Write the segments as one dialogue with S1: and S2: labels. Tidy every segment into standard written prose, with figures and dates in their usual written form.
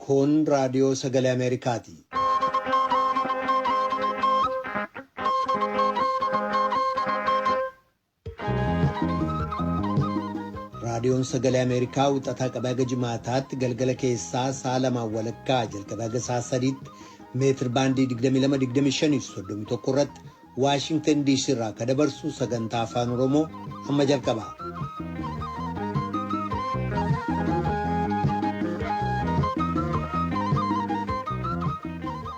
S1: Kun raadiyoo sagalee Ameerikaati. Raadiyoon sagalee Ameerikaa wixataa qabee haga jimaataatti galgala keessaa sa'a lamaan walakkaa jalqabee haga sa'a sadiitti meetir baandii 22-25 irratti Waashingtan DC irraa kan dabarsu sagantaa afaan Oromoo amma jalqaba.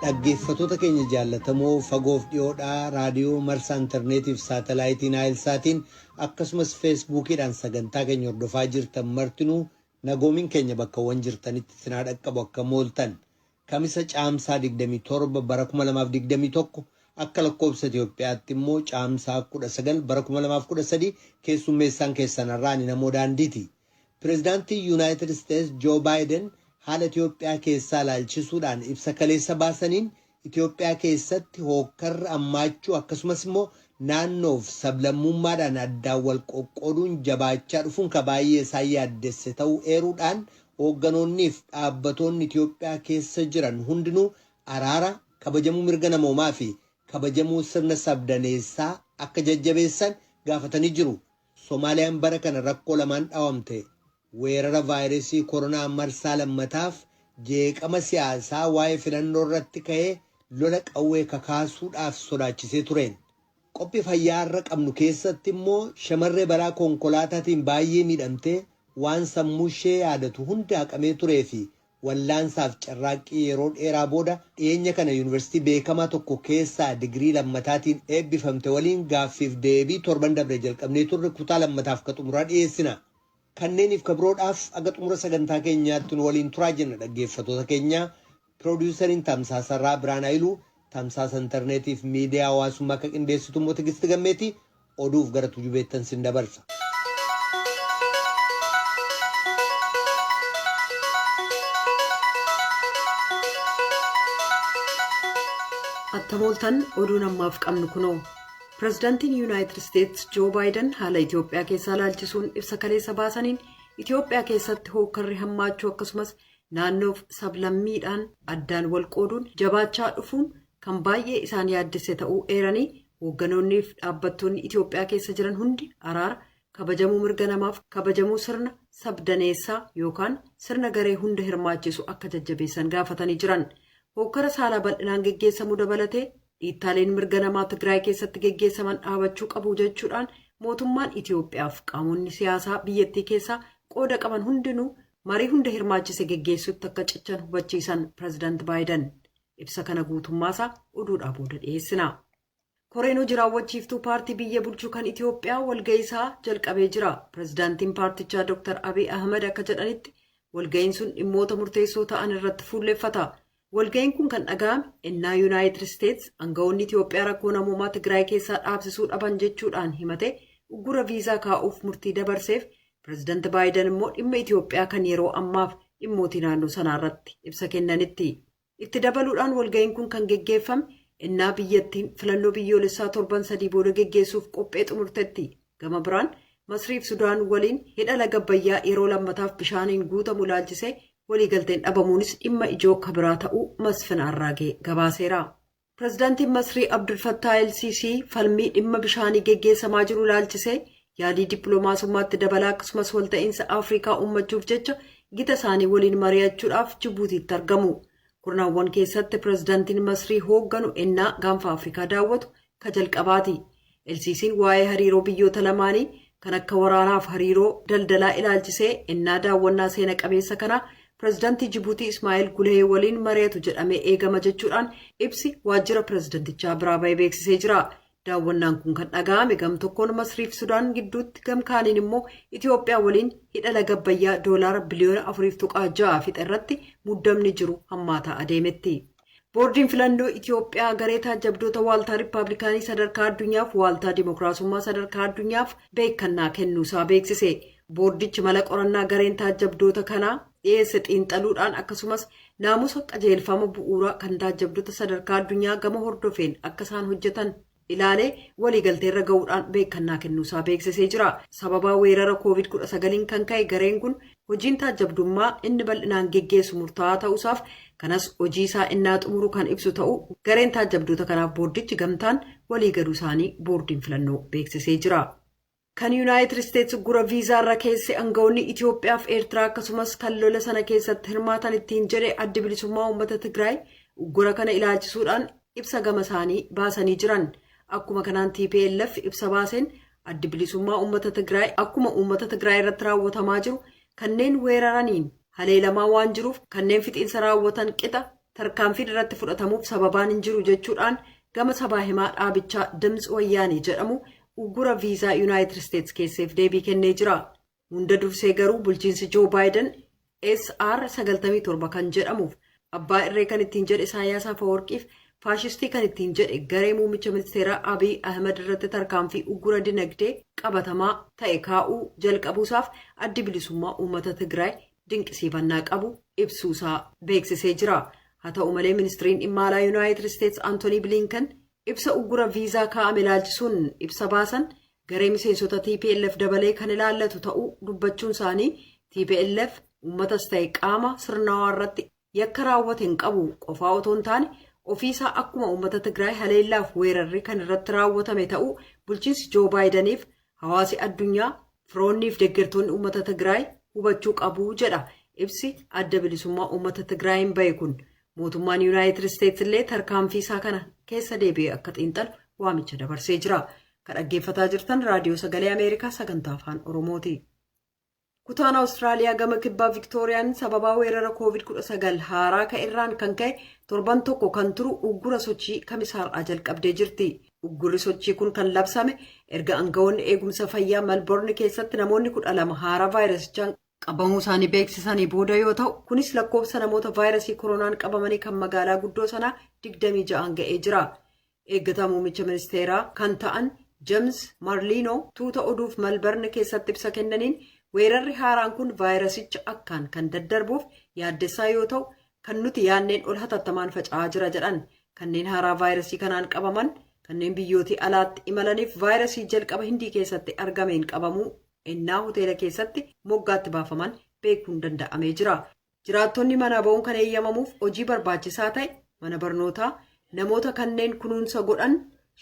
S1: Dhaggeeffattoota keenya jaallatamoo fagoof dhiyoodhaa raadiyoo marsaa intarneetiif saatalaayitii Naayilsaatiin akkasumas feesbuukiidhaan sagantaa keenya hordofaa jirtan martinuu nagoomiin keenya bakkawwan jirtanitti sinaa dhaqqabu akka mooltan kamisa caamsaa 27 bara 2021 akka lakkoobsa Itoophiyaatti immoo caamsaa 19 bara 2013 keessummeessaan keessanarraa ni namoo daandiiti. Pireezidaantii Yuunaayitid Isteetsi Joo Baayiden haala Itoophiyaa keessaa ilaalchisuudhaan ibsa kaleessa baasaniin Itoophiyaa keessatti hookkarra ammaachuu akkasumas immoo naannoof sablammummaadhaan addaan wal qoqqooduun jabaachaa dhufuun ka baay'ee isaan yaaddesse ta'uu eeruudhaan hoogganoonniif dhaabbatoonni Itoophiyaa keessa jiran hundinuu araara kabajamuu mirga namoomaa fi kabajamuu sirna sabdaneessaa akka jajjabeessan gaafatanii jiru. Soomaaliyaan bara kana rakkoo lamaan dhaawamte. Weerara vaayirasii koronaa marsaa lammataaf jeeqama siyaasaa waa'ee filannoo irratti ka'ee lola qawwee kakaasuudhaaf sodaachisee tureen. Qophii fayyaa irra qabnu keessatti immoo shamarree balaa konkolaataatiin baay'ee miidhamtee waan sammuu ishee yaadatu hunda haqamee turee fi wallaansaaf carraaqqii yeroo dheeraa booda dhiyeenya kana yuunivarsiitii beekamaa tokko keessaa digirii lammataatiin eebbifamte waliin gaaffiif deebii torban dabre jalqabnee turre kutaa lammataaf ka xumuraa dhiyeessina. Kanneeniif kabroodhaaf aga xumura sagantaa keenyaatti nu waliin turaa jenna dhaggeeffattoota keenya. Piroodyuusariin Tamsaasarraa Biraan Hayiluu, Tamsaasa intarneetiif miidiyaa hawaasummaa akka qindeessitu immoo Tigisti Gammeetii oduuf gara tujubeettan sin dabarsa.
S2: Attamooltan oduun ammaaf qabnu kunoo. Pireezidaantiin Yuunaayitid Isteetsi Joo Baayiden haala Itoophiyaa keessaa ilaalchisuun ibsa kaleessa baasaniin Itoophiyaa keessatti hookkarri hammaachuu akkasumas naannoof sablammiidhaan addaan wal qooduun jabaachaa dhufuun kan baay'ee isaan yaaddesse ta'uu eeranii hoogganoonniif dhaabbattoonni Itoophiyaa keessa jiran hundi araara kabajamuu mirga namaaf kabajamuu sirna sabdaneessaa yookaan sirna garee hunda hirmaachisu akka jajjabeessan gaafatanii jiran. Hookkara saalaa bal'inaan geggeessamuu dabalatee dhiittaaleen mirga namaa Tigraay keessatti geggeessaman dhaabachuu qabu jechuudhaan mootummaan Itoophiyaaf qaamonni siyaasaa biyyattii keessaa qooda qaban hundinuu marii hunda hirmaachise geggeessuutti akka cichan hubachiisan pireezidaanti Baayiden. Ibsa kana guutummaasaa oduudhaa booda dhiyeessina. Koreen hojii raawwachiiftuu paartii biyya bulchuu kan Itoophiyaa walga'iisaa jalqabee jira. Pireezidaantiin paartichaa Dr. Abiy Ahmed akka jedhanitti walga'iin sun dhimmoota murteessoo ta'an irratti fuulleeffata. Walga'iin kun kan dhaga'ame ennaa Yuunaayitid Isteetsi aangawoonni Itoophiyaa rakkoo namoomaa Tigraay keessaa dhaabsisuu dhaban jechuudhaan himate uggura viizaa kaa'uuf murtii dabarseef pireezidaanti Baayiden immoo dhimma Itoophiyaa kan yeroo ammaaf dhimmootii naannoo sanaarratti ibsa kennanitti. Itti dabaluudhaan walga'iin kun kan geggeeffame ennaa biyyattiin filannoo biyyoolessaa torban 3 booda geggeessuuf qophee xumurtetti. Gama biraan Masriif Sudaan waliin hidha laga Abbayyaa yeroo lammataaf bishaaniin guutamu ilaalchisee waliigalteen dhabamuunis dhimma ijoo kabiraa ta'uu Masfin Arraagee gabaaseera. Pireezidaantiin Masrii Abdul Fattah El-Sisii falmii dhimma bishaanii geggeessamaa jiru ilaalchisee yaadii dippiloomaasummaatti dabalaa akkasumas walta'iinsa Afrikaa uummachuuf jecha gita isaanii waliin mari'achuudhaaf Jibuutiitti argamu. Kurnaawwan keessatti pireezidaantiin Masrii hoogganu ennaa gaanfa Afrikaa daawwatu ka jalqabaati. El-Sisiin waa'ee hariiroo biyyoota lamaanii kan akka waraanaaf hariiroo daldalaa ilaalchisee ennaa daawwannaa seena qabeessa kanaa Pireezidaantii Jibuutii Ismaa'eel Gulehee waliin mari'atu jedhamee eegama jechuudhaan ibsi waajjira pireezidantichaa biraa bahee beeksisee jira. Daawwannaan kun kan dhaga'ame gam tokkoon Masriif Sudaan gidduutti gam kaaniin immoo Itoophiyaa waliin hidha laga Abbayyaa doolaara biliyoona 4.6 fixa irratti muddamni jiru hammaataa adeemetti. Boordiin filannoo Itoophiyaa garee taajjabdoota waaltaa Rippaabilikaanii sadarkaa addunyaaf waaltaa Dimookiraasummaa sadarkaa addunyaaf beekannaa kennuusaa beeksise. Boordichi mala qorannaa gareen taajjabdoota kanaa dhiyeesse xiinxaluudhaan akkasumas naamusa qajeelfama bu'uuraa kan taajjabdoota sadarkaa addunyaa gama hordofeen akka isaan hojjetan ilaalee waliigalteerra ga'uudhaan beekannaa kennuusaa beeksisee jira. Sababaa weerara COVID-19 kan ka'e gareen kun hojiin taajjabdummaa inni bal'inaan geggeessu murtaa'aa ta'uusaaf kanas hojii isaa innaa xumuru kan ibsu ta'uu gareen taajjabdoota kanaaf boordichi gamtaan waliigaluu isaanii boordiin filannoo beeksisee jira. Kan Yuunaayitid Isteetsi gura viizaarra keesse aangawoonni Itoophiyaa fi Eertiraa akkasumas kan lola sana keessatti hirmaatan ittiin jedhe adda bilisummaa uummata Tigraay gura kana ilaalchisuudhaan ibsa gama isaanii baasanii jiran. Akkuma kanaan TPLF ibsa baaseen adda bilisummaa uummata Tigraay akkuma uummata Tigraay irratti raawwatamaa jiru kanneen weeraraniin haleelamaa waan jiruuf kanneen fixiinsa raawwatan qixa tarkaanfiin irratti fudhatamuuf sababaan hin jiru jechuudhaan gama sabaa himaa dhaabichaa Dimtsi Wayyaanee jedhamu uggura viizaa Yuunaayitid Isteetsi keesseef deebii kennee jira. Hunda dursee garuu bulchiinsi Joo Baayiden SR 97 kan jedhamuuf abbaa irree kan ittiin jedhe Isaayyaas Afeworqiif faashistii kan ittiin jedhe garee muummicha ministeeraa Abiy Ahmed irratti tarkaanfii uggura dinagdee qabatamaa ta'e kaa'uu jalqabuusaaf addi bilisummaa uummata Tigraay dinqisiifannaa qabu ibsuusaa beeksisee jira. Haa ta'u malee ministiriin dhimma alaa Yuunaayitid Isteetsi Antoonii Bilinkan ibsa uggura viizaa kaa'ame ilaalchisuun ibsa baasan garee miseensota TPLF dabalee kan ilaallatu ta'uu dubbachuun isaanii TPLF uummatas ta'e qaama sirnawaa irratti yakka raawwate hin qabu qofaa otoo hin taane ofiisaa akkuma uummata Tigraay haleellaaf weerarri kan irratti raawwatame ta'uu bulchiinsi Joo Baayidaniif hawaasi addunyaa firoonniif deeggartoonni uummata Tigraay hubachuu qabu jedha. Ibsi adda bilisummaa uummata Tigraayin bahe kun mootummaan Yuunaayitid Isteetsi illee tarkaanfii isaa kana keessa deebi'ee akka xiinxalu waamicha dabarsee jira. Kan dhaggeeffataa jirtan raadiyoo sagalee Ameerikaa sagantaa afaan Oromooti. Kutaan Awustiraaliyaa gama kibbaa Viktooriyaan sababaa weerara COVID-19 haaraa ka'erraan kan ka'e torban tokko kan turu uggura sochii kamisaarraa jalqabdee jirti. Uggurri sochii kun kan labsame erga aangawoonni eegumsa fayyaa Melbourne keessatti namoonni 12 haaraa vaayirasichaan qabamuu isaanii beeksisanii booda yoo ta'u kunis lakkoofsa namoota vaayirasii koronaan qabamanii kan magaalaa guddoo sanaa 26 ga'ee jira. Eeggataa muummicha ministeeraa kan ta'an James Marlino tuuta oduuf Melbourne keessatti ibsa kennaniin weerarri haaraan kun vaayirasicha akkaan kan daddarbuuf yaaddessaa yoo ta'u kan nuti yaanneen ol hatattamaan faca'aa jira jedhan. Kanneen haaraa vaayirasii kanaan qabaman kanneen biyyootii alaatti imalaniif vaayirasii jalqaba Hindii keessatti argameen qabamuu ennaa hoteela keessatti moggaatti baafaman beekuun danda'amee jira. Jiraattonni mana ba'uun kan eeyyamamuuf hojii barbaachisaa ta'e mana barnootaa namoota kanneen kunuunsa godhan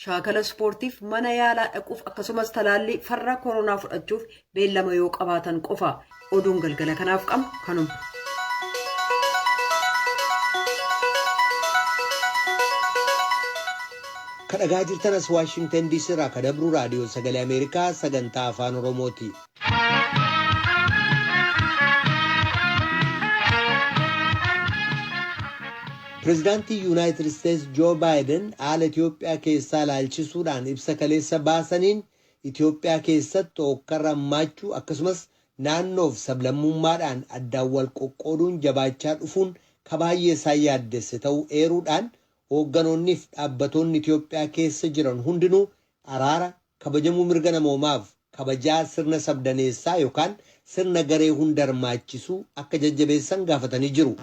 S2: shaakala ispoortiif mana yaalaa dhaquuf akkasumas talaallii farra koronaa fudhachuuf beellama yoo qabaatan qofa. Oduun galgala kanaaf qabnu kanuma.
S1: Kadhagaa jirtanas Waashingtan DC irraa kadabruu raadiyoo sagalee Ameerikaa sagantaa afaan Oromooti. Pireezidaantii Yuunaayitid Isteetsi Joo Baayiden haala Itoophiyaa keessaa ilaalchisuudhaan ibsa kaleessa baasaniin Itoophiyaa keessatti hookkarra hammaachuu akkasumas naannoof sablammummaadhaan addaan wal qoqqooduun jabaachaa dhufuun ka baay'ee isaan yaaddesse ta'uu eeruudhaan hoogganoonniif dhaabbatoonni Itoophiyaa keessa jiran hundinuu araara kabajamuu mirga namoomaaf kabajaa sirna sabdaneessaa yookaan sirna garee hunda hirmaachisuu akka jajjabeessan gaafatanii jiru.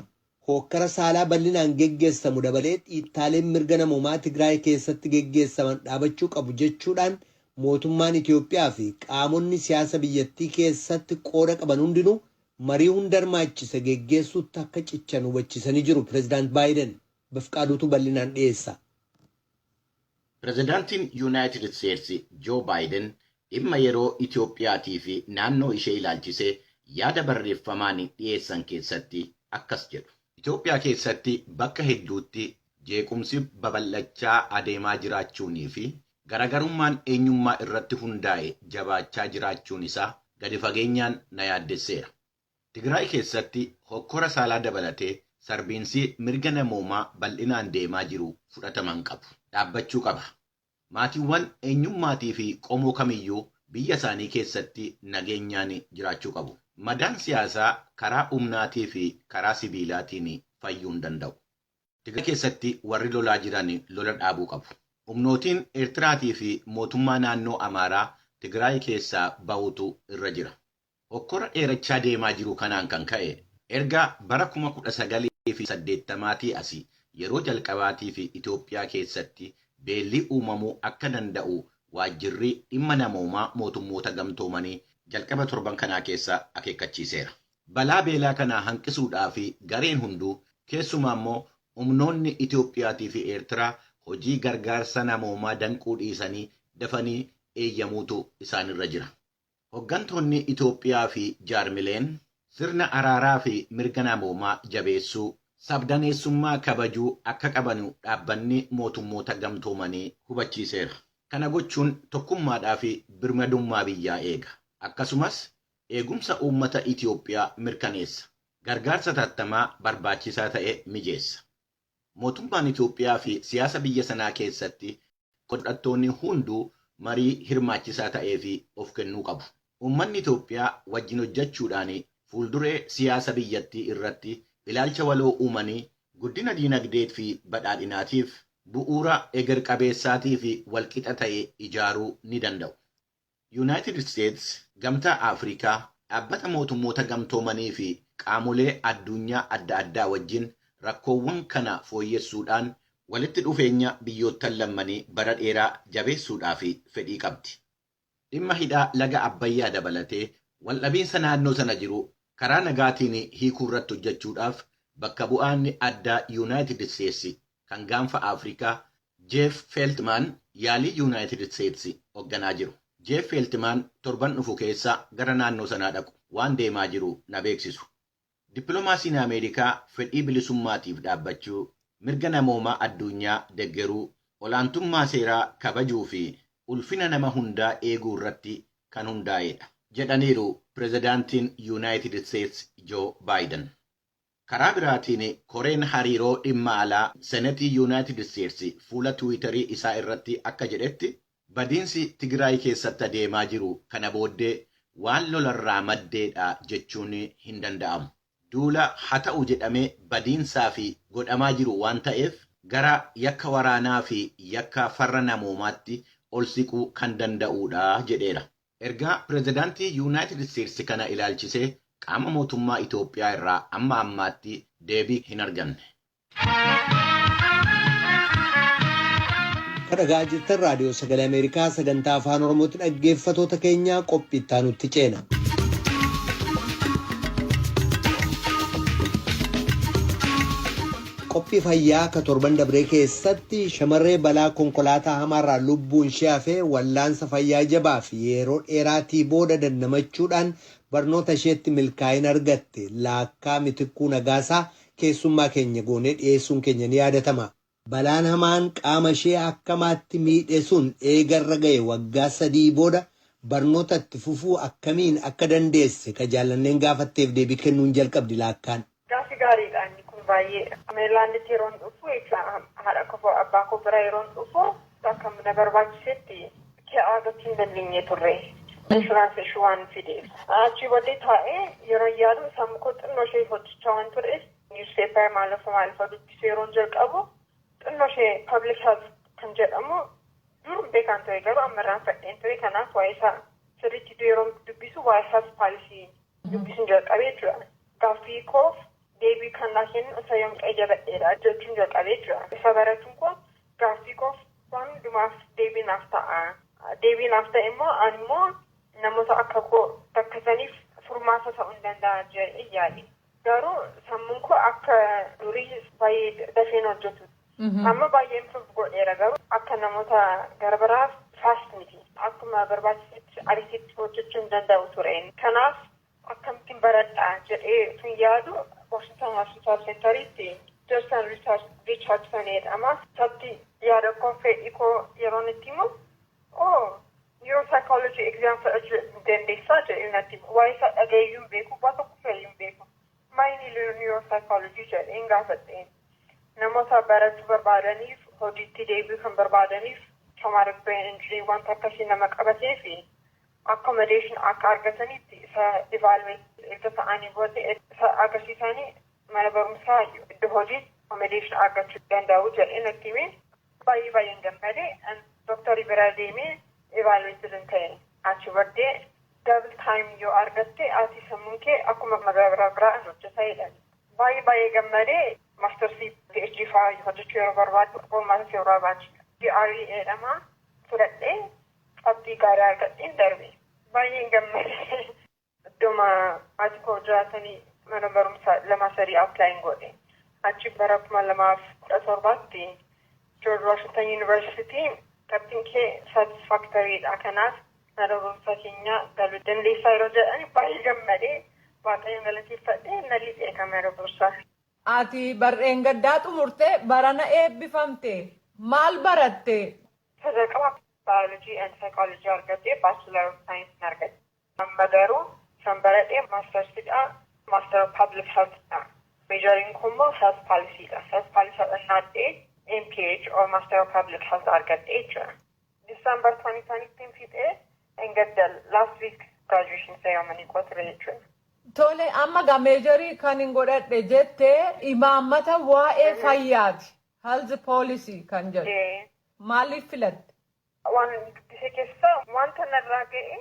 S1: Hookkara saalaa bal'inaan geggeessamu dabalee dhiittaaleen mirga namoomaa Tigraay keessatti geggeessaman dhaabachuu qabu jechuudhaan mootummaan Itoophiyaa fi qaamonni siyaasa biyyattii keessatti qooda qaban hundinuu marii hunda hirmaachise geggeessuutti akka cichan hubachisanii jiru. Pireezidaant Baayiden bifqaaduutu bal'inaan dhiyeessa.
S3: Pireezidaantiin Yuunaayitid Isteetsi Joo Baayiden dhimma yeroo Itoophiyaatii fi naannoo ishee ilaalchisee yaada barreeffamaan dhiyeessan keessatti akkas jedhu. Itoophiyaa keessatti bakka hedduutti jeequmsi babal'achaa adeemaa jiraachuunii fi garagarummaan eenyummaa irratti hundaa'e jabaachaa jiraachuun isaa gadi fageenyaan na yaaddesseera. Tigraay keessatti hokkora saalaa dabalatee sarbiinsi mirga namoomaa bal'inaan deemaa jiru fudhataman qabu. Dhaabbachuu qaba. Maatiiwwan eenyummaatii fi qomoo kamiyyuu biyya isaanii keessatti nageenyaan jiraachuu qabu. Madaan siyaasaa karaa humnaatii fi karaa sibiilaatiin fayyuu hin danda'u. Tigraay keessatti warri lolaa jiran lola dhaabuu qabu. Humnootiin Eertiraatii fi mootummaa naannoo Amaaraa Tigraay keessaa ba'uutu irra jira. Hokkora dheerachaa deemaa jiru kanaan kan ka'e erga bara 1980 asii yeroo jalqabaatii fi Itoophiyaa keessatti beelli uumamuu akka danda'u waajjirri dhimma namoomaa mootummoota gamtoomanii jalqaba torban kanaa keessa akeekkachiiseera. Balaa beelaa kanaa hanqisuudhaa fi gareen hunduu keessumaa immoo humnoonni Itoophiyaatii fi Eertiraa hojii gargaarsa namoomaa danquu dhiisanii dafanii eeyyamuutu isaanirra jira. Hoggantoonni Itoophiyaa fi jaarmileen sirna araaraa fi mirga namoomaa jabeessuu sabdaneessummaa kabajuu akka qabanu dhaabbanni mootummoota gamtoomanii hubachiiseera. Kana gochuun tokkummaadhaa fi birmadummaa biyyaa eega. Akkasumas eegumsa uummata Itoophiyaa mirkaneessa. Gargaarsa tattamaa barbaachisaa ta'e mijeessa. Mootummaan Itoophiyaa fi siyaasa biyya sanaa keessatti qodhattoonni hunduu marii hirmaachisaa ta'ee fi of kennuu qabu. Uummanni Itoophiyaa wajjin hojjechuudhaan fuulduree siyaasa biyyattii irratti ilaalcha waloo uumanii guddina diinagdee fi badhaadhinaatiif bu'uura eger qabeessaatii fi walqixa ta'e ijaaruu ni danda'u. United States, Gamtaa Afrikaa, dhaabbata mootummoota gamtoomanii fi qaamolee addunyaa adda addaa wajjin rakkoowwan kana fooyyessuudhaan walitti dhufeenya biyyoottan lammanii bara dheeraa jabeessuudhaa fi fedhii qabdi. Dhimma hidhaa laga Abbayyaa dabalatee waldhabiinsa naannoo sana jiru karaa nagaatiin hiikuu irratti hojjechuudhaaf bakka bu'aan addaa United States kan gaanfa Afrikaa Jeff Feltman yaalii United States hoogganaa jiru. Jeff Feltman torban dhufu keessa gara naannoo sanaa dhaqu waan deemaa jiru na beeksisu. Dippiloomaasiin Ameerikaa fedhii bilisummaatiif dhaabbachuu, mirga namoomaa addunyaa deggeruu, olaantummaa seeraa kabajuu fi ulfina nama hundaa eeguu irratti kan hundaa'edha jedhaniiru pirezidaantiin United States Joe Biden. Karaa biraatiin koreen hariiroo dhimma alaa senetii United States fuula Tiwiitarii isaa irratti akka jedhetti badiinsi Tigraay keessatti adeemaa jiru kana booddee waan lolarraa maddeedha jechuun hin danda'amu. Duula haa ta'u jedhamee badiinsaa fi godhamaa jiru waan ta'eef gara yakka waraanaa fi yakka farra namoomaatti ol siquu kan danda'uudha jedheera. Ergaa pirezidaantii United States kana ilaalchisee qaama mootummaa Itoophiyaa irraa amma ammaatti deebii hin arganne.
S1: Kadhagaa jirtan raadiyoo sagalee Ameerikaa sagantaa afaan Oromootti dhaggeeffatoota keenyaa qophii itti aanutti ceena. Qophii fayyaa ka torban dabree keessatti shamarree balaa konkolaataa hamaarraa lubbuun ishee hafee wallaansa fayyaa jabaa fi yeroo dheeraatii booda dandamachuudhaan barnoota isheetti milkaa'ina argatte Laakkaa Mitikkuu Nagaasaa keessummaa keenya goonee dhiyeessuun keenya ni yaadatama. Balaan hamaan qaama ishee akkamaatti miidhe sun eegarra ga'e waggaa 3 booda barnoota itti fufuu akkamiin akka dandeesse ka jaallanneen gaafatteef deebii kennuun jalqabdi Laakkaan.
S4: Gaaffii gaariidhaan kun baay'ee Meelaanditti yeroon dhufu haadha kofoo abbaa koo bira yeroon dhufu akka na barbaachisetti ke'aa gatiin dandeenye turre. Inshuraansii ishee waan fideef. Achii booddee taa'ee yeroo yaadu sammuu koo xinnoo ishee hojjechaa waan tureef niwuspeepar maalafa dubbisuu yeroon jalqabu xinnoo ishee public health kan jedhamu dur beekan ture garuu ammarraan fadheen ture kanaaf waa'ee isaa sirriitti yeroo dubbisu waa'ee health policy dubbisuun jalqabee jira. Gaaffii koof deebii kan naa kennu isa yoom qayyabadheedha jechuun jalqabee jira. Isa baratuun kun gaaffii koof waan hundumaaf deebii naaf ta'a. Deebii naaf ta'e immoo ani immoo namoota akka koo rakkataniif furmaata ta'uu hin danda'a jedhee yaade. Garuu sammuun koo akka durii baay'ee dafeen hojjetu. Amma baay'ee improve godheera garuu akka namoota garbaraaf fast miti. Akkuma barbaachisetti ariititti hojjechuu hin danda'u tureen. Kanaaf akkamittiin baradhaa jedhee tun yaadu Washington Hospital Centeritti Johnson Richardson jedhama. Isatti yaada koo fedhii koo yeroon itti himu neuropsychology exam fudhachuu dandeessaa jedhee natti waa'ee isaa dhagayeyyuu hin beeku waan tokko fe'eyyuu hin beeku. Maayini neuropsychology jedheen gaafadheen. Namoota barachuu barbaadaniif hojiitti deebi'uu kan barbaadaniif traumatic brain injury wanta akkasii nama qabatee fi accommodation akka argatanitti isa evaluate erga ta'anii booda isa agarsiisanii mana barumsaa iddoo hojii accommodation argachuu danda'u jedhee natti hime baay'een gammadee doktarii bira deemee evaluate hin ta'e achi booddee double time yoo argatte ati sammuun kee akkuma magaalaa biraa hojjetaa jedhan baay'ee gammadee maastersii PhD fa'aa hojjechuu yeroo barbaadu qormaata yeroo barbaadu GRE jedhama fudhadhee qabxii gaarii argadheen darbe. Baay'een gammade. Idduma ati koo jiraatanii mana barumsaa 2-3 applying godhe. Achi bara 2017tti George Washington University qabxiin kee satisfactoryidha. Kanaaf mana barumsaa keenya galuu dandeessaa yeroo jedhani baay'ee gammadee waaqayyoon galateeffadhee na liixee kan mana barumsaa.
S5: Ati barreen gaddaa xumurte barana eebbifamte maal baratte?
S4: Sadarkaa biology and psychology argadhee bachelor of science argadhe. Amma garuu san baradhee mastersidha. Master of public health. Majoring kummoo health policy dha. Health policy adhannadhee MPH or master of public health argadhee jira. December 2020 fixee engaddal last week graduation ceremony qoture jechuudha.
S5: Tole amma gaa meejarii kan hin godhadhe jettee imaammata waa'ee fayyaati. Health policy kan jedhu. Maaliif filatte?
S4: Waan dubbise keessa wanta narraa ga'e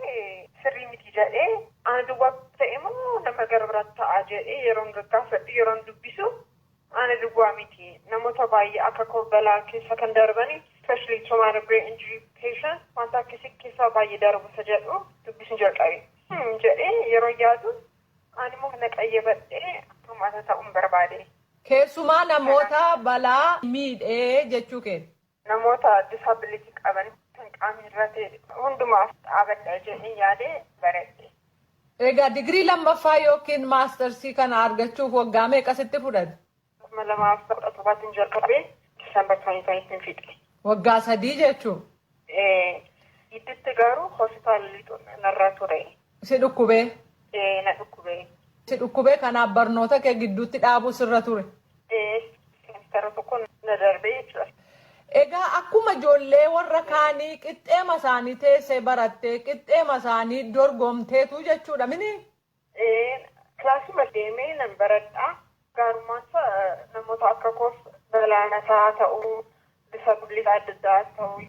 S4: sirrii miti jedhee ani duwwaa ta'e moo nama gara biraatti ta'a jedhee yeroon gaggaafadhu yeroon dubbisu ani duwwaa miti. Namoota baay'ee akka kobbalaa keessa kan darbani especially traumatic brain injury patients wanta akkasii keessa baay'ee darbusa jedhu dubbisuun jalqabe. Jedhee yeroo yaadu ani immoo kana qayyabadhee akkuma ta'uun barbaade.
S5: Keessumaa namoota balaa miidhee jechuu keessa.
S4: Namoota disability qaban kan qaamni irra ta'e hundumaaf dhaabadha jedhee yaadee baradhe.
S5: Egaa digirii lammaffaa yookiin maastarsii kana argachuuf waggaa meeqa sitti fudhate?
S4: 2017 jalqabee December 2020 fixe.
S5: Waggaa 3 jechuun?
S4: Gidduutti garuu hospitaalli narra ture.
S5: Si dhukkubee?
S4: Na dhukkubee.
S5: Si dhukkubee kanaaf barnoota kee gidduutti dhaabuu sirra ture?
S4: Seemistara tokko na darbee jechuudha.
S5: Egaa akkuma ijoollee warra kaanii qixxeema isaanii teessee barattee qixxeema isaanii dorgomteetu jechuudha mini?
S4: Kilaasuma deemee nan baradhaa. Gaarummaansa namoota akka koof balaanataa ta'uu, disabilitii adda addaa ta'uu,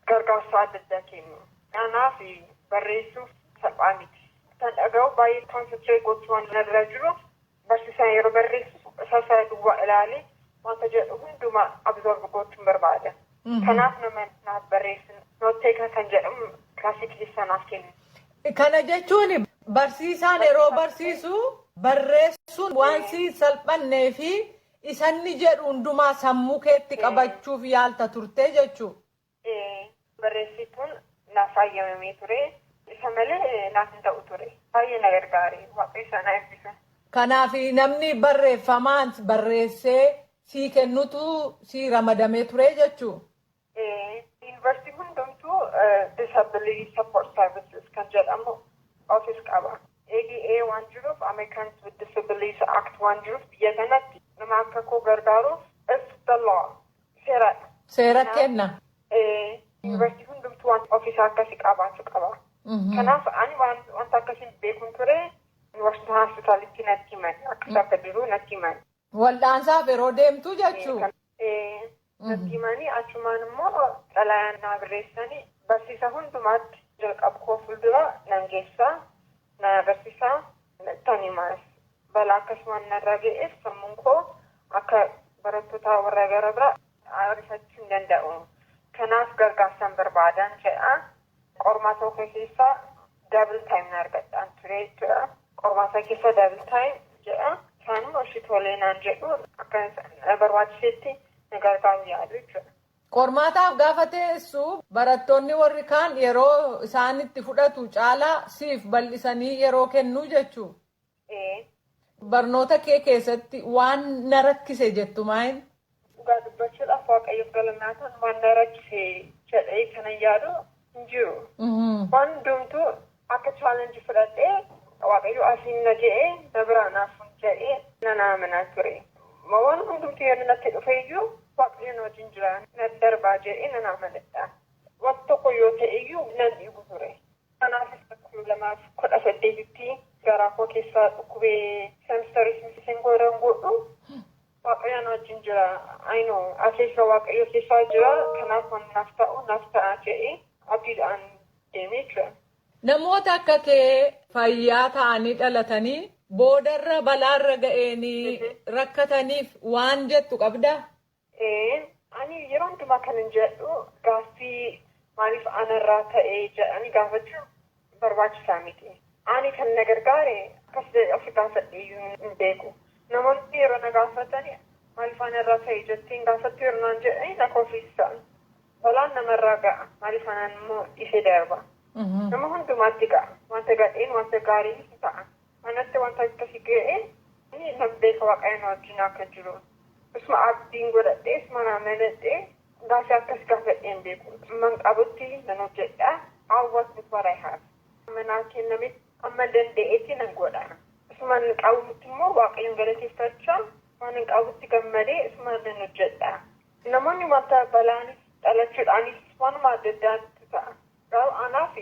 S4: gargaarsa adda addaa kennu. Kanaaf barreessuuf salphaa miti. Kan dhaga'u baay'ee konsentrate gochuu waan irra jiruuf barsiisaan yeroo barreessu isa duwwaa ilaalee wanta jedhu hundumaa absorb gochuun barbaada. Kanaaf nama naaf barreessin nootteeka kan jedhamu kilaasii keessa naaf kennu.
S5: Kana jechuun barsiisaan yeroo barsiisu barreessuun waan si salphannee fi isanni jedhu hundumaa sammuu keetti qabachuuf yaalta turte jechuudha.
S4: Barreessituun naaf fayyamamee ture. Isa malee naaf hin ta'u ture. Baay'ee na gargaare. Waaqayyo isa na eebbisa.
S5: Kanaaf namni barreeffamaan barreessee sii kennutu sii ramadamee ture jechuudha.
S4: Yuunivarsiitiin hundumtuu disability support services kan jedhamu office qaba. ADA waan jiruuf Americans with Disabilities Act waan jiruuf biyya kanatti nama akka koo gargaaruuf it's the law. Seeradha.
S5: Seera kenna.
S4: Yuunivarsiitiin hundumtuu waan office akkasii qabaachuu qaba. Kanaaf ani wanta akkasiin beekuun ture Washington hospitalitti natti himan akka akka jiru natti himan.
S5: Wal'aansaaf yeroo deemtu jechuudha.
S4: Natti himanii achumaan immoo xalayaan naa barreessanii barsiisa hundumaatti jalqabu koo fuuldura nan geessaa na barsiisaa tan himaas. Balaa akkasumaan narra ga'eef sammuun koo akka barattoota warra gara biraa arifachuu hin danda'u. Kanaaf gargaarsaan barbaadan jedha. Qormaata tokko keessaa double time na argadhaan ture jechuudha. Qormaata keessa double time jedha. Isaanuma ishii tolee naan jedhu akka barbaachisetti na gargaaru yaadu jechuudha.
S5: Qormaataaf gaafa teessu barattoonni warri kaan yeroo isaan itti fudhatu caalaa siif bal'isanii yeroo kennu jechuudha. Barnoota kee keessatti waan na rakkise jettu maayin?
S4: Dhugaa dubbachuudhaaf waaqayyoof galannaatan waan na rakkise jedhee kanan yaadu hin jiru. Waan hundumtuu akka chaalenjii fudhadhee waaqayyo asiin na jedhee na biraa naaf jedhee nan amanaa ture. Waan hundumtuu yeroo natti dhufe iyyuu waaqayyoon wajjin jira na darbaa jedhee nan amanadha. Waan tokko yoo ta'e iyyuu nan dhiibu ture. Kanaafis 2018tti garaa koo keessaa dhukkubee seemistarii miseen godhan godhu waaqayyoon wajjin jira. Ayinoo akeessa waaqayyo keessaa jira. Kanaaf waan naaf ta'u naaf ta'a jedhee abdiidhaan deemee jira.
S5: Namoota akka kee fayyaa ta'anii dhalatanii boodarra balaarra ga'anii rakkataniif waan jettu qabdaa?
S4: Ani yeroo hundumaa kan hin jedhu gaaffii maaliif anarraa ta'ee jedhanii gaafachuu barbaachisaa miti. Ani kan na gargaare akkas of gaafadheeyyuu hin beeku. Namoonni yeroo na gaafatanii maaliif anarraa ta'ee jettiin gaafattu yeroo naan jedhanii na kofiisan. Balaan namarraa ga'a maaliif anaan immoo ishee darba. Nama hundumaatti ga'a. Wanta gadheen wanta gaariin ta'a. Anatti wanta akkasii ga'een nan beeka waaqayyoon wajjin akka jiru. Isuma abdiin godhadhee isuma naamnadhee gaaffii akkas gaafadheen beeku. Man qabutti nan hojjedha. Hawwaas with what I have. Manaa kenname amma danda'eetti nan godha. Isuma hin qabutti immoo waaqayyoon galateeffachaa waan hin qabutti gammadee isuma nan hojjedha. Namoonni wanta balaanis dhalachuudhaanis waanuma adda addaatti ta'a. Garuu anaaf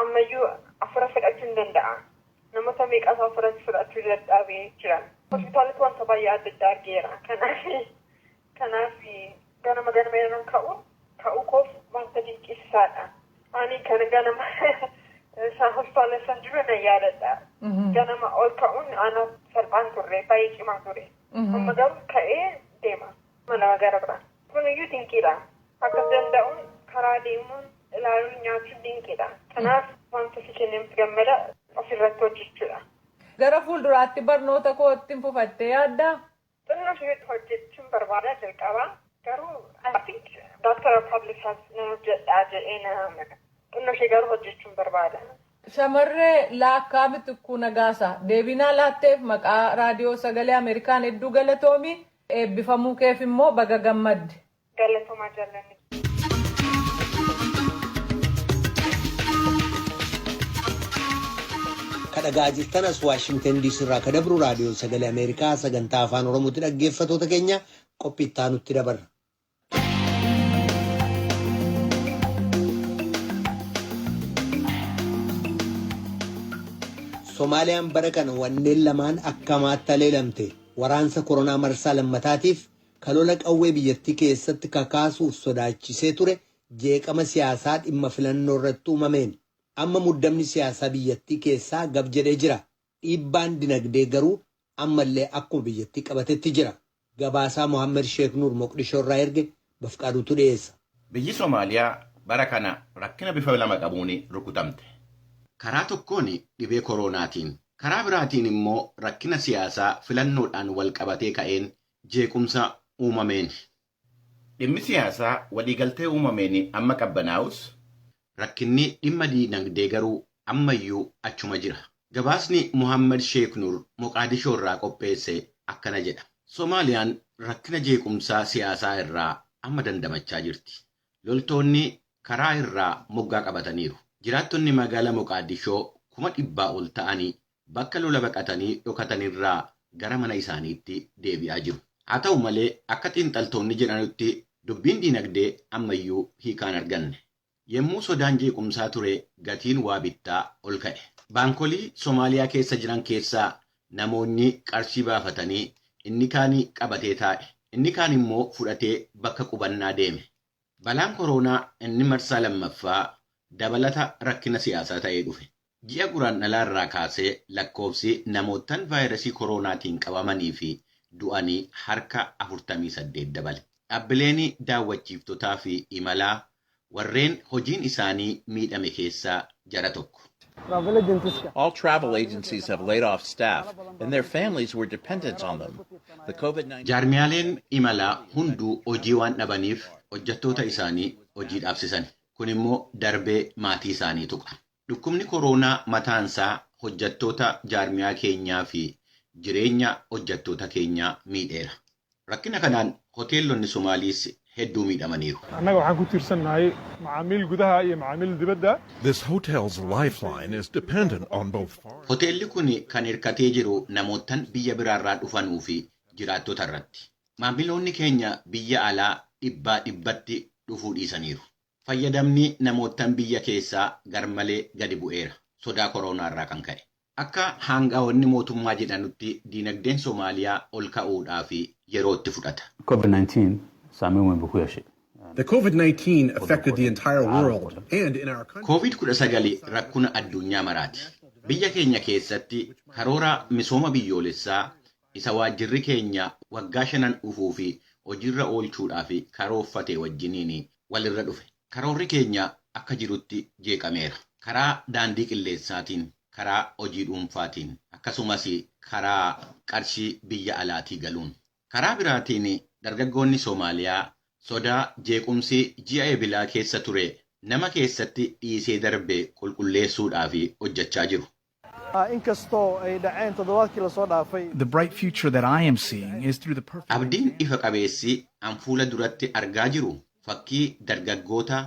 S4: ammayyuu afura fudhachuu hin danda'a. Namoota meeqas afura fudhachuu dadhabee jiran. Hospitaalatti wanta baay'ee adda addaa argeera. Kanaaf ganama yeroo ka'uu koof wanta dinqisiisaadha. Ani kan ganama hospitaala isaan jiru na yaadadha. Ganama ol ka'uun anaaf salphaan turre baay'ee cimaa ture. Amma garuu ka'ee deema mana gara biraa. Kuniyyuu dinqiidha. Akkas danda'uun karaa deemuun ilaaluun nyaachuun dinqiidha. Kanaaf wanta si kenneef gammada ofirratti hojjechuudha.
S5: Gara fuulduraatti barnoota kootti fufattee yaaddaa?
S4: Xinnoo ishee hojjechuun barbaada jalqabaa. Garuu I think Dr. Public Health nan hojjedhaa jedhee na amana. Xinnoo ishee garuu hojjechuun barbaada.
S5: Shamarree Laakkaa Mitikkuu Nagaasaa deebinaa laatteef maqaa raadiyoo sagalee Ameerikaan hedduu galatoomii eebbifamuu keef immoo baga gammadde.
S4: Galatoomaa jaallanni.
S1: Kadhagaa jirtanas Waashingtan DC irraa kadabru raadiyoo sagalee Ameerikaa sagantaa afaan Oromootti dhaggeeffattoota keenya qophii itti aanutti dabarra. Soomaaliyaan bara kana wanneen lamaan akkamaatti aleelamte waraansa koronaa marsaa lammataatiif kalola qawwee biyyattii keessatti kakaasuuf sodaachisee ture jeeqama siyaasaa dhimma filannoo irratti uumameen. Amma muddamni siyaasaa biyyattii keessaa gab jedhee jira. Dhiibbaan dinagdee garuu ammallee akkuma biyyattii qabatetti jira. Gabaasaa Mohaammed Sheek Nuur Moqdishoo irraa erge Bafqaaduutu dhiyeessa.
S3: Biyyi Soomaaliyaa bara kana rakkina bifa lama qabuun rukutamte. Karaa tokkoon dhibee koronaatiin, karaa biraatiin immoo rakkina siyaasaa filannoodhaan wal qabatee ka'een jeequmsa uumameen. Dhimmi siyaasaa waliigaltee uumameen amma qabbanaa'us rakkinni dhimma dinagdee garuu ammayyuu achuma jira. Gabaasni Mohaammed Sheek Nuur Moqaadishoo irraa qopheesse akkana jedha. Soomaaliyaan rakkina jeequmsaa siyaasaa irraa amma dandamachaa jirti. Loltoonni karaa irraa moggaa qabataniiru. Jiraattonni magaalaa Moqaadishoo 100,000 ol ta'anii bakka lola baqatanii dhokatanirraa gara mana isaaniitti deebi'aa jiru. Haa ta'u malee akka xiinxaltoonni jedhanitti dubbiin dinagdee ammayyuu hiikaan arganne. Yemmuu sodaan jeequmsaa ture gatiin waa bittaa ol ka'e. Baankolii Soomaaliyaa keessa jiran keessaa namoonni qarshii baafatanii inni kaanii qabatee taa'e. Inni kaan immoo fudhatee bakka qubannaa deeme. Balaan koronaa inni marsaa lammaffaa dabalata rakkina siyaasaa ta'ee dhufe. Ji'a guraandhalaa irraa kaasee lakkoofsi namootaan vaayirasii koronaatiin qabamanii fi du'anii harka 48 dabale. Dhaabbileen daawwachiiftotaa fi imalaa warreen hojiin isaanii miidhame keessaa jara tokko.
S6: All travel agencies have laid off staff and their families were dependent on them. The COVID-19
S3: Jaarmiyaaleen imalaa hunduu hojii waan dhabaniif hojjettoota isaanii hojii dhaabsisan. Kun immoo darbee maatii isaanii tuqa. Dhukkubni koronaa mataansaa hojjettoota jaarmiyaa keenyaa fi jireenya hojjettoota keenyaa miidheera. Rakkina kanaan hoteelonni Somaaliis hedduu miidhamaniiru.
S7: This hotel's lifeline is dependent on both foreign.
S3: Hoteelli kun kan hirkatee jiru namootaan biyya biraarraa dhufanuu fi jiraattota irratti. Maamiloonni keenya biyya alaa dhibbatti dhufuu dhiisaniiru. Fayyadamni namootaan biyya keessaa garmalee gadi bu'eera. Sodaa koronaarraa kan ka'e. Akka hangaa'onni mootummaa jedhanutti dinagdeen Soomaaliyaa ol ka'uudhaaf yeroo itti fudhata.
S8: The COVID-19 affected the entire world and in our country.
S3: COVID-19 rakkuna addunyaa maraati. Biyya keenya keessatti karoora misooma biyyoolessaa isa waajjirri keenya waggaa 5 dhufuu fi hojiirra oolchuudhaaf karoorfate wajjiniin walirra dhufe. Karoorri keenya akka jirutti jeeqameera. Karaa daandii qilleensaatiin, karaa hojii dhuunfaatiin, akkasumas karaa qarshii biyya alaatii galuun. Karaa biraatiin dargaggoonni Soomaaliyaa sodaa jeequmsi ji'a eebilaa keessa ture nama keessatti dhiisee darbe qulqulleessuudhaaf hojjechaa jiru.
S9: The bright future that I am seeing is through the perfect...
S3: Abdiin ifa qabeessi an fuula duratti argaa jiru fakkii dargaggoota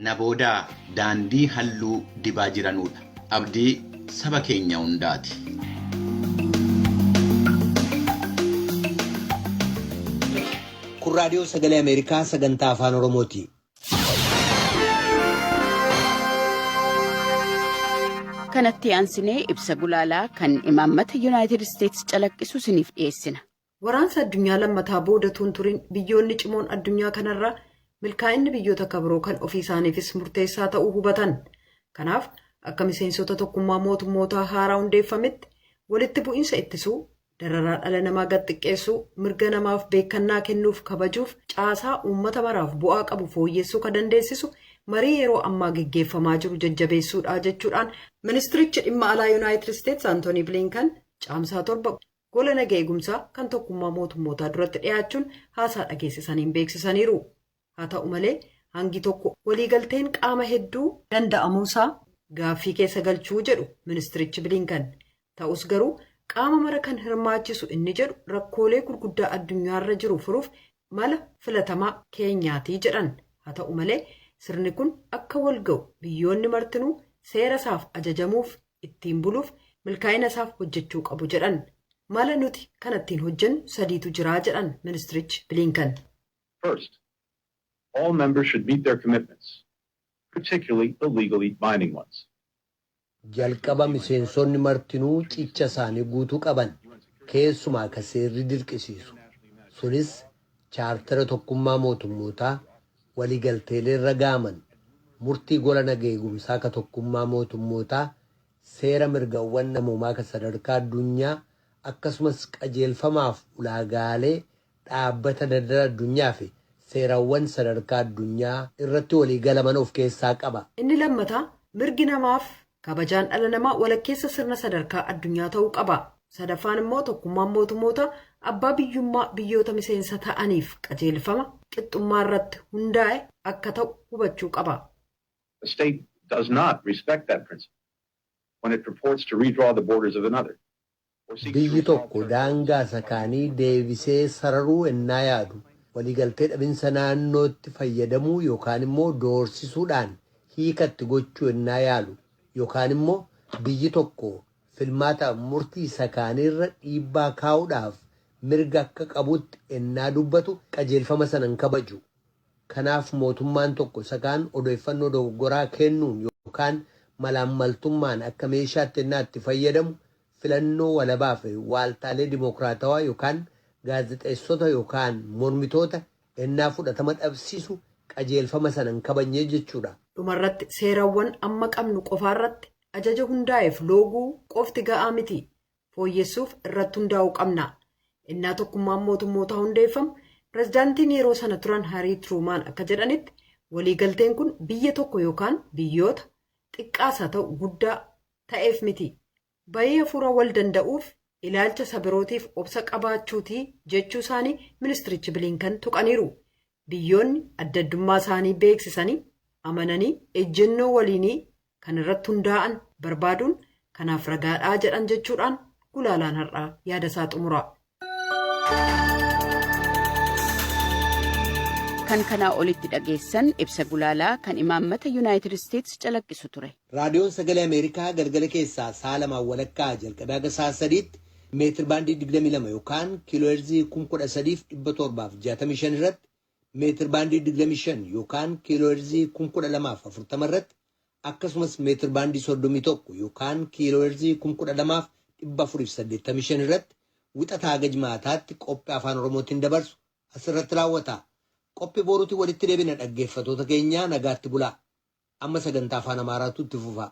S3: naboodaa daandii halluu dibaa jiranudha. Abdii saba keenya hundaati.
S1: Kun raadiyoo sagalee Ameerikaa sagantaa afaan Oromooti.
S10: Kanatti aansinee ibsa gulaalaa kan imaammata Yuunaayitid Isteetsi calaqqisu isiniif dhiyeessina.
S2: Waraansa addunyaa lammataa booda turin biyyoonni cimoon addunyaa kanarra milkaa'inni biyyoota kabiroo kan ofii isaaniifis murteessaa ta'uu hubatan. Kanaaf akka miseensota tokkummaa mootummootaa haaraa hundeeffametti walitti bu'iinsa ittisuu, dararaa dhala namaa gad xiqqeessuu, mirga namaaf beekannaa kennuuf kabajuuf caasaa uummata maraaf bu'aa qabu fooyyessuu kan dandeessisu marii yeroo ammaa geggeeffamaa jiru jajjabeessuudha jechuudhaan ministirichi dhimma alaa Yuunaayitid Isteetsi Antoonii Bilinkan caamsaa 7 gola nagaa eegumsaa kan tokkummaa mootummootaa duratti dhiyaachuun haasaa dhageessisaniin beeksisaniiru. Haa ta'u malee hangi tokko waliigalteen qaama hedduu danda'amuusaa gaaffii keessa galchuu jedhu ministirichi Bilinkan. Ta'us garuu qaama mara kan hirmaachisu inni jedhu rakkoolee gurguddaa addunyaarra jiru furuuf mala filatamaa keenyaatii jedhan. Haa ta'u malee sirni kun akka wal ga'u biyyoonni martinuu seera isaaf ajajamuuf ittiin buluuf milkaa'ina isaaf hojjechuu qabu jedhan. Mala nuti kanattiin hojjennu sadiitu jiraa jedhan ministirichi Bilinkan.
S11: First, all members should meet their commitments, particularly the legally binding ones.
S1: Jalqaba miseensonni martinuu cicha isaanii guutuu qaban keessumaa ka seerri dirqisiisu. Sunis chaartara tokkummaa mootummootaa waliigalteelee irra gaaman murtii gola nagaa eegumsaa ka tokkummaa mootummootaa seera mirgawwan namoomaa ka sadarkaa addunyaa akkasumas qajeelfamaaf ulaagaalee dhaabbata daldala addunyaa fi seerawwan sadarkaa addunyaa irratti waliigalaman of keessaa qaba.
S2: Inni lammataa mirgi namaaf kabajaan dhala namaa walakkeessa sirna sadarkaa addunyaa ta'uu qaba. Sadaffaan immoo tokkummaan mootummoota abbaa biyyummaa biyyoota miseensa ta'aniif qajeelfama qixxummaa irratti hundaa'e akka ta'u hubachuu qaba.
S11: The state does not respect that principle when it purports to redraw the borders of another.
S1: Biyyi tokko daangaa sakaanii deebisee sararuu ennaa yaadu waliigaltee dhabinsa naannootti fayyadamuu yookaan immoo doorsisuudhaan hiikatti gochuu ennaa yaalu yookaan immoo biyyi tokko filmaata murtii sakaaniirra dhiibbaa kaa'uudhaaf mirga akka qabutti ennaa dubbatu qajeelfama sanan kabaju. Kanaaf mootummaan tokko sakaan odeeffannoo dogoggoraa kennuun yookaan malaammaltummaan akka meeshaatti ennaa itti fayyadamu filannoo walabaa fi waaltaalee dimokiraatawaa yookaan gaazexeessota yookaan mormitoota ennaa fudhatama dhabsiisu qajeelfama sanan kabanyee jechuudha.
S2: Dhumarratti seerawwan amma qabnu qofaarratti ajaja hundaa'eef looguu qofti ga'aa miti. Fooyyessuuf irratti hundaa'uu qabna. Innaa tokkummaan mootummootaa hundeeffamu pirezidaantiin yeroo sana turan Harii Tiruumaan akka jedhanitti waliigalteen kun biyya tokko yookaan biyyoota xiqqaas haa ta'u guddaa ta'eef miti. Bayii hafuura wal danda'uuf ilaalcha sabirootiif obsa qabaachuutii jechuu isaanii ministirichi Bilinkan tuqaniiru. Biyyoonni adda addummaa isaanii beeksisanii amananii ejjennoo waliinii kan irratti hundaa'an barbaaduun kanaaf ragaadhaa jedhan jechuudhaan gulaalaan har'aa yaada isaa xumura.
S10: Kan kanaa olitti dhageessan ibsa gulaalaa kan imaammata Yuunaayitid Isteetsi calaqqisu ture.
S1: Raadiyoon sagalee Ameerikaa galgala keessaa sa'a 2 walakkaa jalqabee haga sa'a 3tti meetir baandii 22 yookaan kiilooherzii 13,765 irratti meetir baandii 25 yookaan kiilooherzii 12,040 irratti akkasumas meetir baandii 31 yookaan kiilooherzii 12,485 irratti wixataa haga jimaataatti qophii afaan Oromootiin dabarsu asirratti raawwata. Qophii boruutiin walitti deebina dhaggeeffatoota keenyaa nagaatti bulaa. Amma sagantaa afaan Amaaraatu itti fufa.